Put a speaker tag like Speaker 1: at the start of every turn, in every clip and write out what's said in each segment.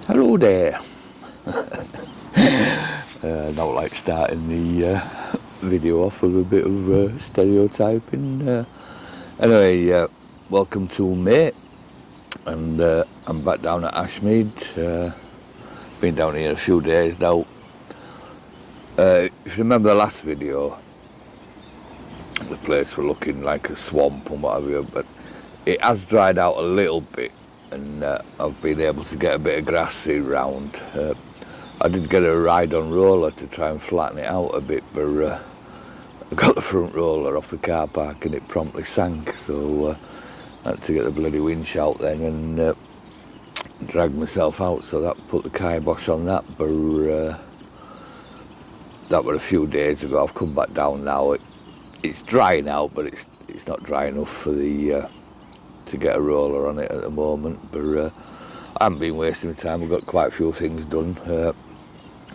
Speaker 1: Hello there. Not like starting the video off with a bit of stereotyping. Anyway, welcome to May, and I'm back down at Ashme. Been down here a few days now. If you remember the last video, the place was looking like a swamp and whatever, but it has dried out a little bit, and I've been able to get a bit of grass seed round. I did get a ride on roller to try and flatten it out a bit, but I got the front roller off the car park and it promptly sank, so I had to get the bloody winch out then and drag myself out, so that put the kibosh on that. But that was a few days ago. I've come back down now. It's dry now, but it's not dry enough for the to get a roller on it at the moment. But I haven't been wasting my time. We've got quite a few things done.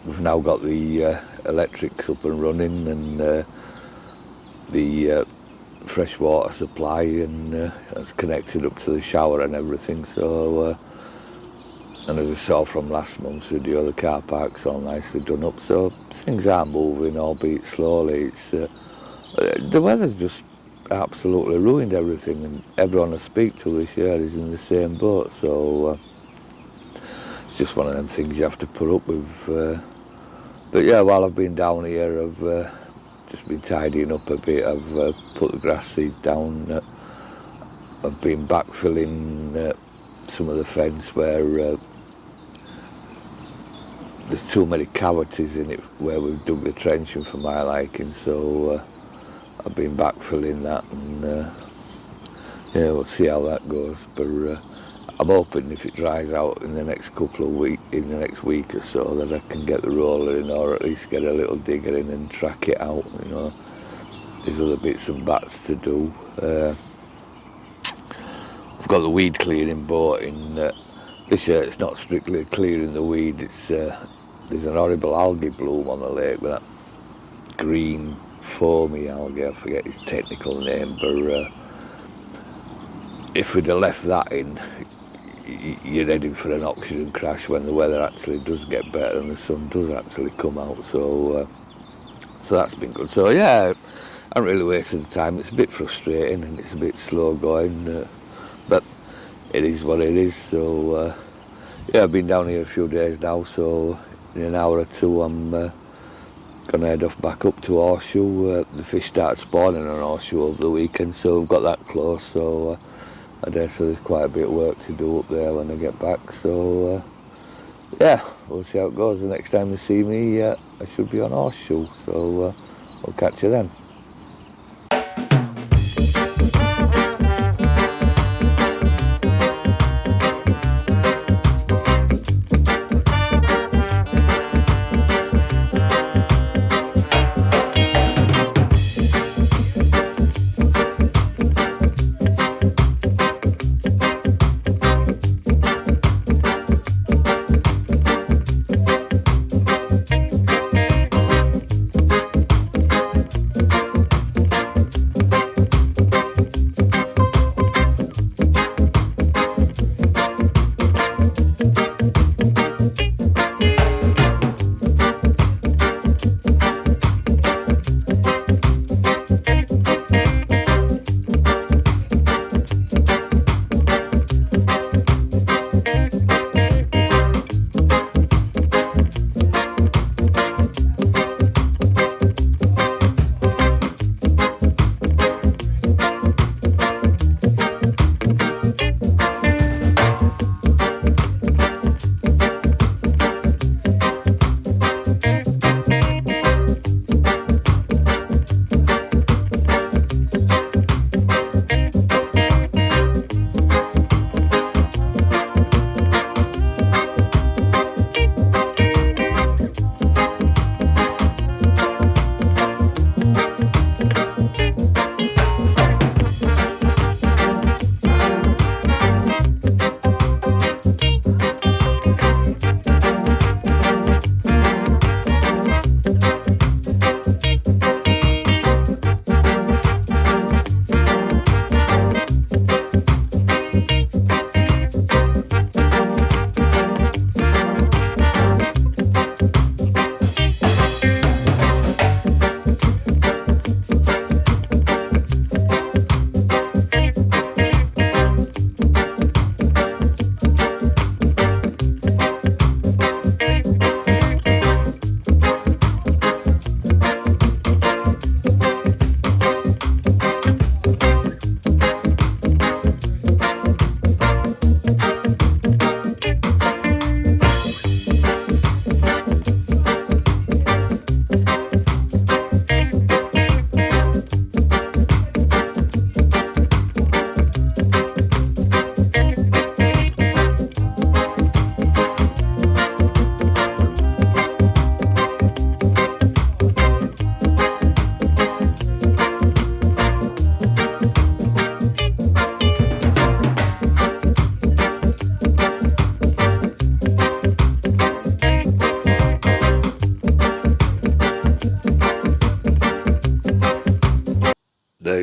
Speaker 1: We've now got the electrics up and running, and the fresh water supply, and it's connected up to the shower and everything. So and as I saw from last month's video, the car park's all nicely done up, so things are moving, albeit slowly. It's the weather's just absolutely ruined everything, and everyone I speak to this year is in the same boat, so it's just one of them things you have to put up with. But yeah, while I've been down here, I've just been tidying up a bit. I've put the grass seed down. I've been backfilling some of the fence where there's too many cavities in it where we've dug the trenching for my liking, so I've been backfilling that, and yeah, we'll see how that goes. But I'm hoping if it dries out in the next couple of weeks, in the next week or so, that I can get the roller in, or at least get a little digger in and track it out. You know, there's other bits and bats to do. I've got the weed clearing boat in. This year it's not strictly clearing the weed. It's there's an horrible algae bloom on the lake with that green foamy algae. I forget its technical name, but if we'd have left that in, you're heading for an oxygen crash when the weather actually does get better and the sun does actually come out. So that's been good. So yeah, I haven't really wasted the time. It's a bit frustrating and it's a bit slow going, but it is what it is. So yeah, I've been down here a few days now, so in an hour or two I'm going to head off back up to Horseshoe. The fish started spawning on Horseshoe over the weekend, so we've got that close, so I dare say there's quite a bit of work to do up there when I get back. So yeah, we'll see how it goes. The next time you see me, I should be on Horseshoe, so we'll catch you then.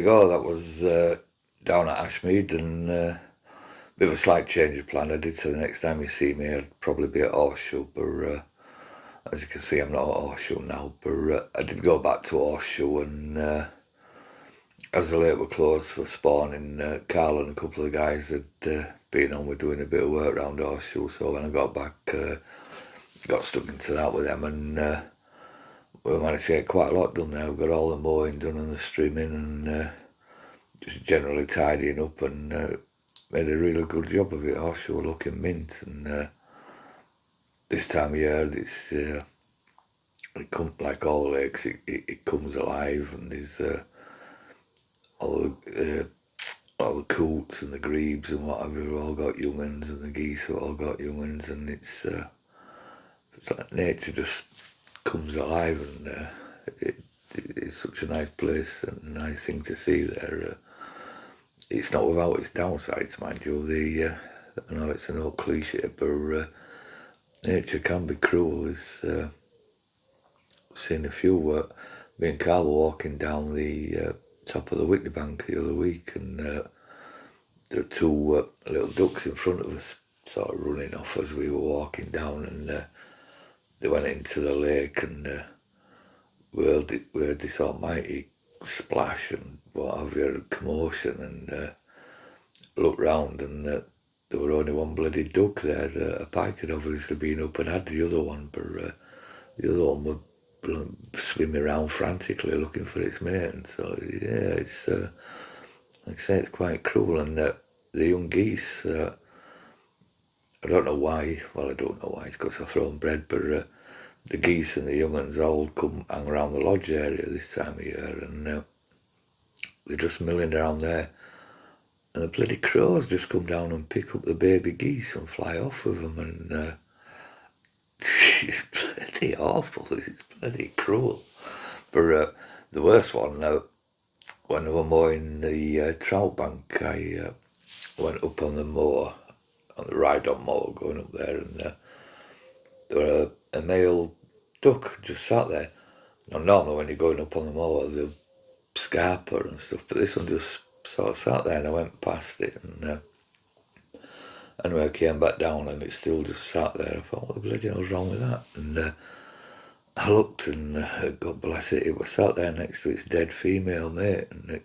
Speaker 1: go. That was down at Ashme, and bit of a slight change of plan. I did say the next time you see me, I'd probably be at Horseshoe, but as you can see, I'm not at Horseshoe now. But I did go back to Horseshoe, and as the lake were closed for spawning, Carl and a couple of guys had been on with doing a bit of work around Horseshoe. So when I got back, got stuck into that with them, and we managed to get quite a lot done there. We've got all the mowing done and the streaming, and just generally tidying up, and made a really good job of it. Horseshoe looking mint, and this time of year, it comes like all lakes. It comes alive, and there's all the coots and the grebes and whatever have all got young'uns, and the geese have all got young'uns, and it's like nature just comes alive, and it's such a nice place and a nice thing to see there. It's not without its downsides, mind you. I know it's an old cliche, but nature can be cruel. I've seen a few. Me and Carl were walking down the top of the Whitney Bank the other week, and there were two little ducks in front of us, sort of running off as we were walking down, and they went into the lake, and we heard this almighty splash and what have you, commotion, and looked round, and there were only one bloody duck there. A pike had obviously been up and had the other one, but the other one was swimming around frantically looking for its mate. And so yeah, it's like I say, it's quite cruel. And the young geese, I don't know why. Well, I don't know why. It's because I throw them bread, but the geese and the young ones all come hang around the lodge area this time of year, and they're just milling around there. And the bloody crows just come down and pick up the baby geese and fly off with them, and it's bloody awful. It's bloody cruel. But the worst one, when they were mowing the trout bank, I went up on the mower, on the ride-on mower, going up there, and there were a male duck just sat there. Now, normally when you're going up on the mower, they'll scarper and stuff, but this one just sort of sat there, and I went past it, and anyway, I came back down, and it still just sat there. I thought, what the bloody hell's wrong with that? And I looked, and God bless it, it was sat there next to its dead female mate, and it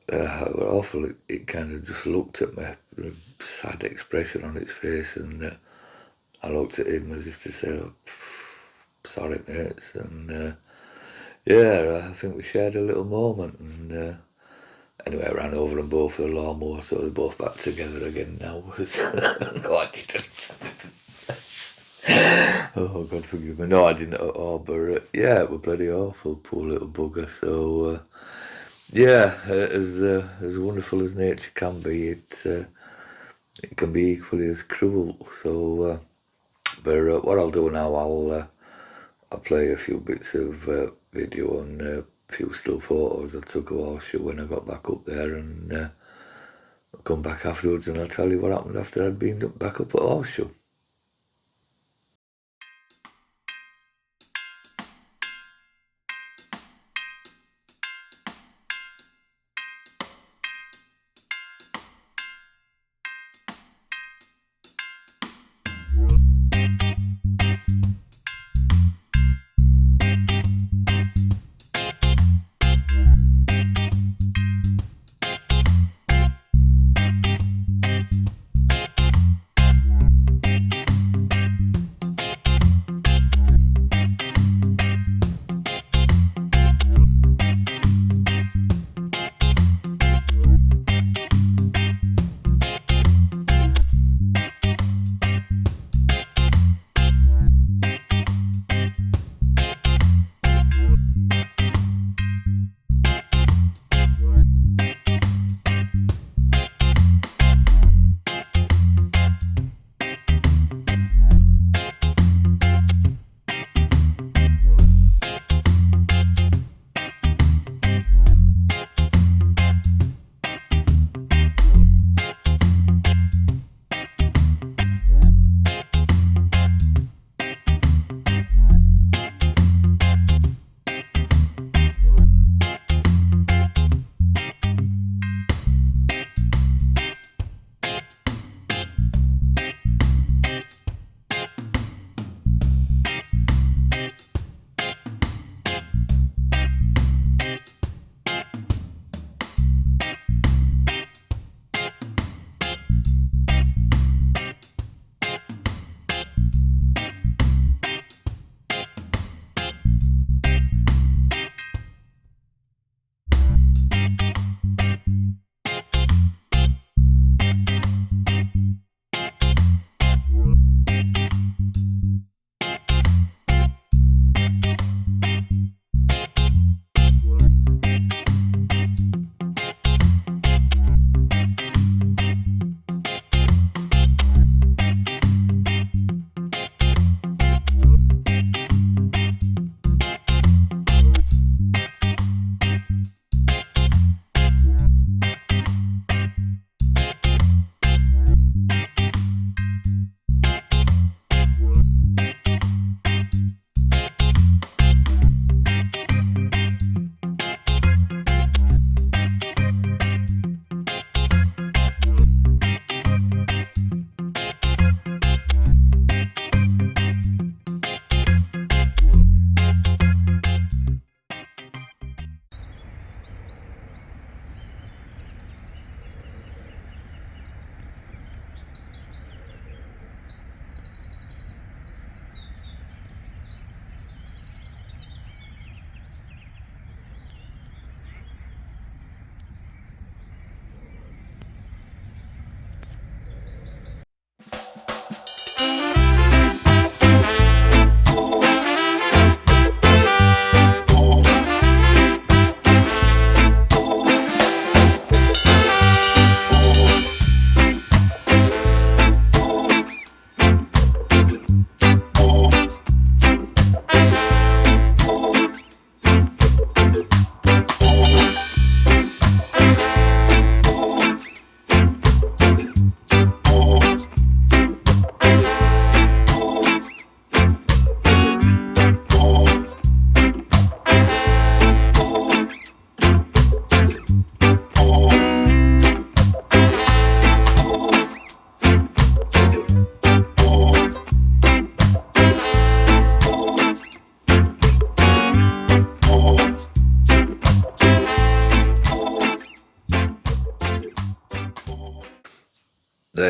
Speaker 1: was awful. It kind of just looked at me with a sad expression on its face, and I looked at him as if to say, oh, sorry mates, and yeah, I think we shared a little moment, and anyway, I ran over them both with a lawnmower, so they're both back together again now. No, I didn't. Oh, God forgive me. No, I didn't at all, but yeah, it was bloody awful, poor little bugger. So yeah, as wonderful as nature can be, it can be equally as cruel. So, but what I'll do now, I'll play a few bits of video and a few still photos I took of Horseshoe when I got back up there, and I'll come back afterwards and I'll tell you what happened after I'd been back up at Horseshoe.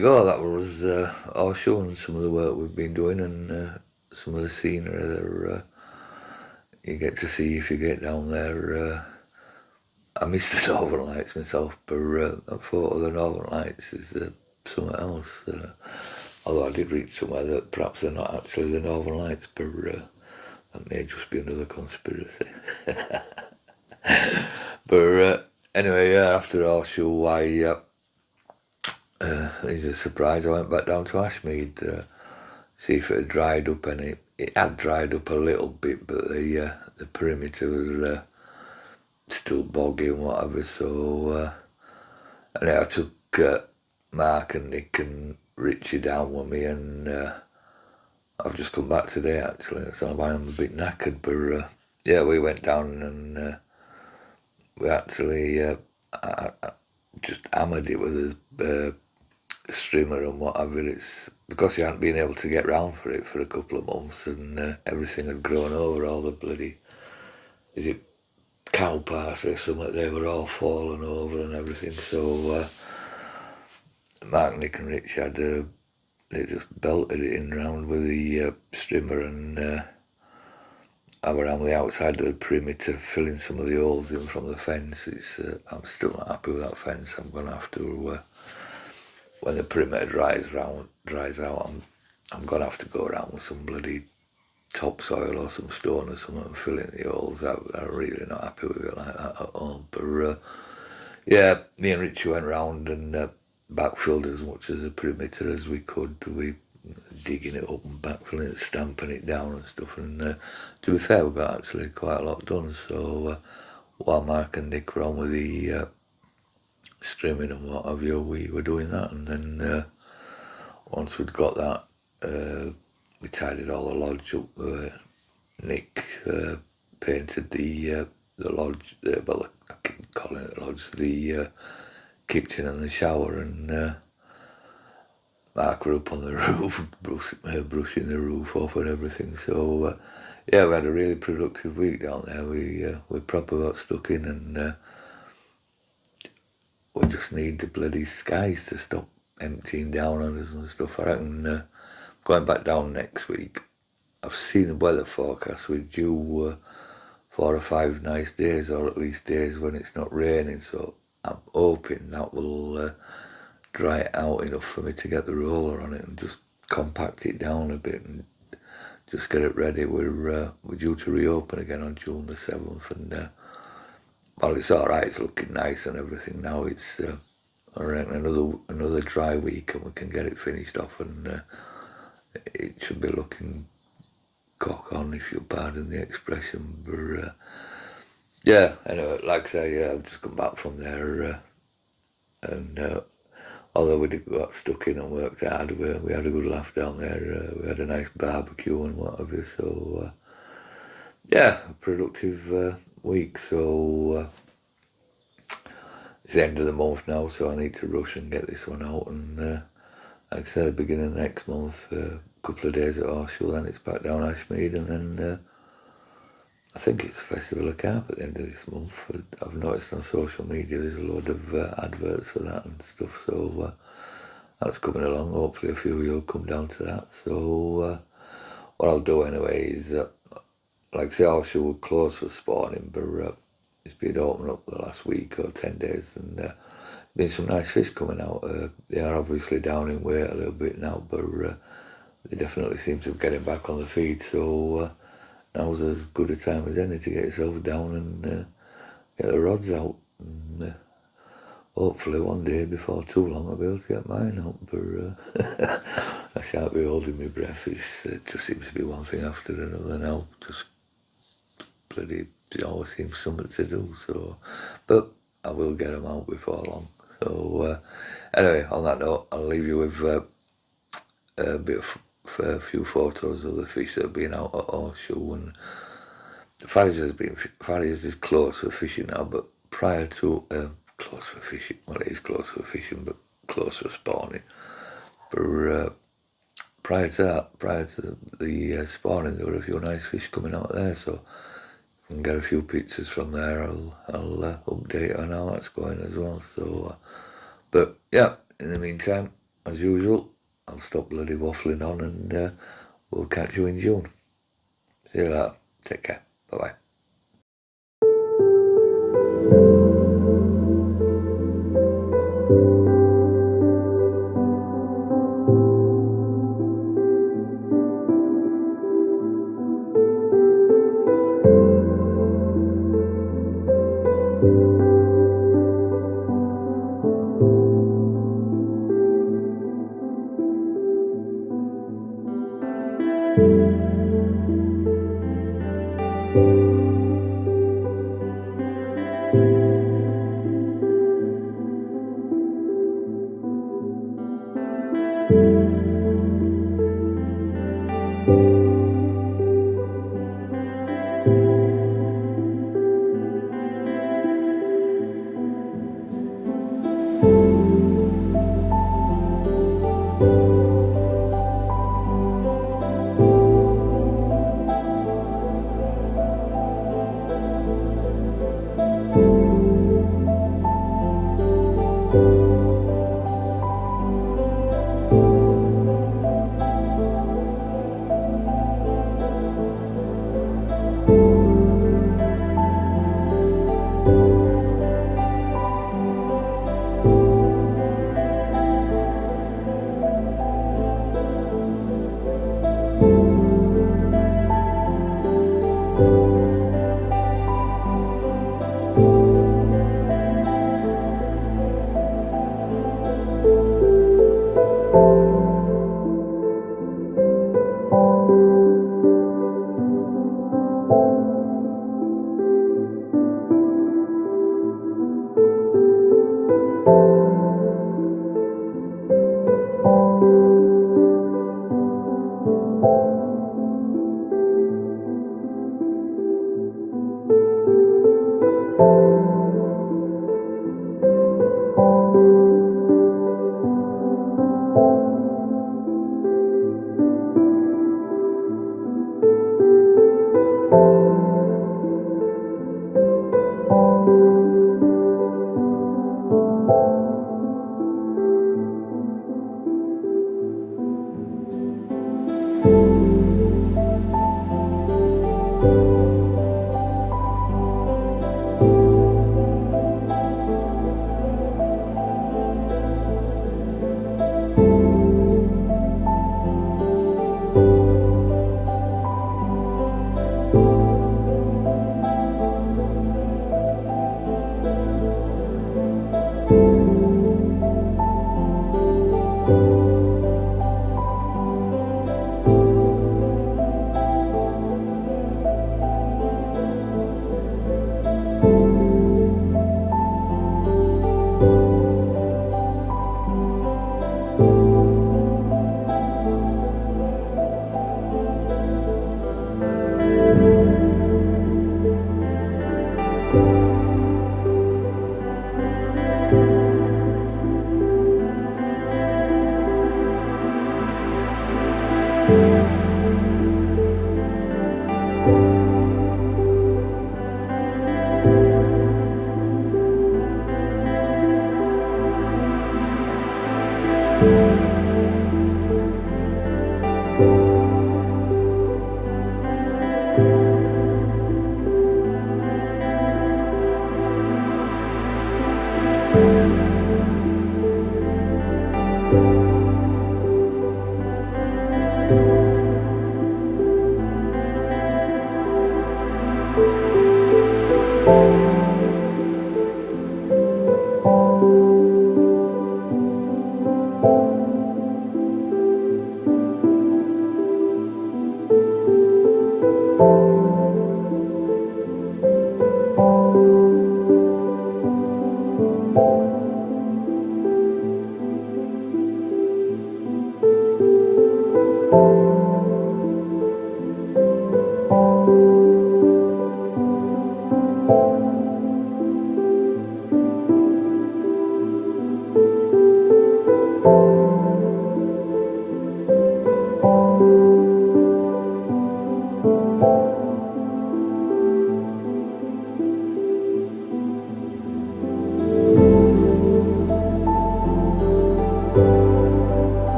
Speaker 1: you go. That was Horseshoe and some of the work we've been doing and some of the scenery that you get to see if you get down there. I missed the Northern Lights myself, but I thought the Northern Lights is something else. Although I did read somewhere that perhaps they're not actually the Northern Lights, but that may just be another conspiracy. But anyway, after Horseshoe, it's a surprise. I went back down to Ashme to see if it had dried up, and it had dried up a little bit, but the perimeter was still boggy and whatever. So, and I took Mark and Nick and Richie down with me, and I've just come back today actually, so I'm a bit knackered. But yeah, we went down and we actually I just hammered it with a streamer and whatever. It's because you hadn't been able to get round for it for a couple of months, and everything had grown over. All the bloody, is it cow paths or something? They were all fallen over and everything. So Mark, Nick, and Rich had they just belted it in round with the strimmer, and I were on the outside of the perimeter filling some of the holes in from the fence. I'm still not happy with that fence. I'm going to have to, when the perimeter dries out, I'm going to have to go around with some bloody topsoil or some stone or something and fill in the holes. I'm really not happy with it like that at all. But yeah, me and Richie went round and backfilled as much of the perimeter as we could. We digging it up and backfilling it, stamping it down and stuff. And to be fair, we got actually quite a lot done. So while Mark and Nick were on with the streaming and what have you, we were doing that. And then once we'd got that, we tidied all the lodge up. Nick painted the lodge, well, I keep calling it the lodge, the kitchen and the shower, and Mark were up on the roof, brushing the roof off and everything. So yeah, we had a really productive week down there. We proper got stuck in, and we just need the bloody skies to stop emptying down on us and stuff. I reckon going back down next week, I've seen the weather forecast. We're due 4 or 5 nice days, or at least days when it's not raining. So I'm hoping that will dry it out enough for me to get the roller on it and just compact it down a bit and just get it ready. We're due to reopen again on June the 7th, and well, it's all right. It's looking nice and everything now. It's I reckon another dry week and we can get it finished off, and it should be looking cock on, if you'll pardon the expression. But yeah, anyway, like I say, I've just come back from there, and although we got stuck in and worked hard, we had a good laugh down there. We had a nice barbecue and whatever. So yeah, a productive week. So it's the end of the month now, so I need to rush and get this one out. And like I said, the beginning of next month, a couple of days at Horseshoe, then it's back down Ashmead, and then I think it's a Festival of Carp at the end of this month. I've noticed on social media there's a load of adverts for that and stuff, so that's coming along. Hopefully a few of you will come down to that. So what I'll do anyway is, like I say, Horseshoe will close for spawning, but it's been open up the last week or 10 days, and been some nice fish coming out. They are obviously down in weight a little bit now, but they definitely seem to be getting back on the feed. So now's as good a time as any to get yourself down and get the rods out. And hopefully one day before too long I'll be able to get mine out. But I shan't be holding my breath. It just seems to be one thing after another now. Just bloody, it always seems something to do. So, but I will get them out before long. So anyway, on that note, I'll leave you with a few photos of the fish that have been out at Horseshoe. And Farriers is close for fishing now, but prior to close for fishing, well, it is close for fishing, but close for spawning. But prior to the spawning, there were a few nice fish coming out there, so if I can get a few pictures from there, I'll update on how that's going as well. So, but yeah, in the meantime, as usual, I'll stop bloody waffling on and we'll catch you in June. See you later. Take care. Bye-bye.